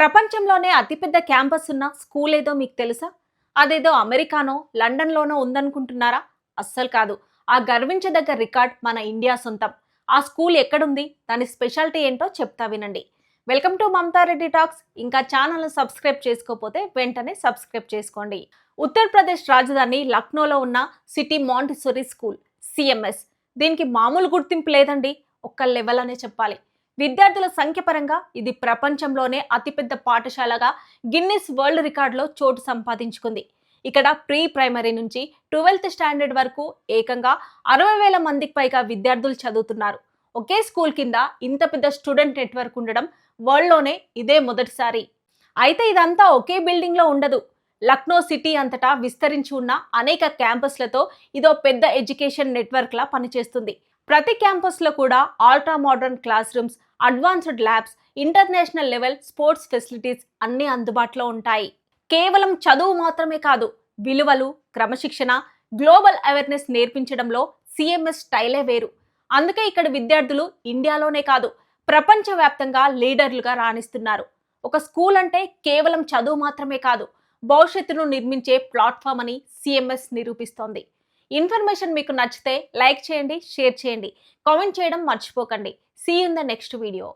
ప్రపంచంలోనే అతిపెద్ద క్యాంపస్ ఉన్న స్కూల్ ఏదో మీకు తెలుసా? అదేదో అమెరికానో, లండన్‌లోనో ఉందనుకుంటున్నారా? అస్సలు కాదు. ఆ గర్వించదగ్గ రికార్డ్ మన ఇండియా సొంతం. ఆ స్కూల్ ఎక్కడుంది? దాని స్పెషాలిటీ ఏంటో చెప్తా వినండి. Welcome to Mamata Reddy talks. ఇంకా ఛానల్‌ను సబ్స్క్రైబ్ చేసుకోకపోతే వెంటనే సబ్స్క్రైబ్ చేసుకోండి. ఉత్తరప్రదేశ్ రాజధాని లక్నోలో ఉన్న సిటీ మాంటిసోరీ స్కూల్ సిఎంఎస్. దీనికి మామూలు గుర్తింపు లేదండి. ఒక్క లెవెల్ అనే చెప్పాలి. విద్యార్థుల సంఖ్య పరంగా ఇది ప్రపంచంలోనే అతిపెద్ద పాఠశాలగా గిన్నిస్ వరల్డ్ రికార్డులో చోటు సంపాదించుకుంది. ఇక్కడ ప్రీ ప్రైమరీ నుంచి 12th స్టాండర్డ్ వరకు ఏకంగా 60,000 మందికి పైగా విద్యార్థులు చదువుతున్నారు. ఒకే స్కూల్ కింద ఇంత పెద్ద స్టూడెంట్ నెట్వర్క్ ఉండడం వరల్డ్లోనే ఇదే మొదటిసారి. అయితే ఇదంతా ఒకే బిల్డింగ్ లో ఉండదు. లక్నో సిటీ అంతటా విస్తరించి ఉన్న అనేక క్యాంపస్లతో ఇదో పెద్ద ఎడ్యుకేషన్ నెట్వర్క్ లా పనిచేస్తుంది. ప్రతి క్యాంపస్ లో కూడా ultra modern class rooms, advanced labs, international level sports facilities అన్నీ అందుబాటులో ఉంటాయి. కేవలం చదువు మాత్రమే కాదు, విలువలు, క్రమశిక్షణ, గ్లోబల్ అవేర్నెస్ నేర్పించడంలో సిఎంఎస్ స్టైలే వేరు. అందుకే ఇక్కడ విద్యార్థులు ఇండియాలోనే కాదు, ప్రపంచవ్యాప్తంగా లీడర్లుగా రాణిస్తున్నారు. ఒక స్కూల్ అంటే కేవలం చదువు మాత్రమే కాదు, భవిష్యత్తును నిర్మించే ప్లాట్ఫామ్ అని సిఎంఎస్ నిరూపిస్తోంది. ఇన్ఫర్మేషన్ మీకు నచ్చితే లైక్ చేయండి, షేర్ చేయండి, కామెంట్ చేయడం మర్చిపోకండి. See you in the next video.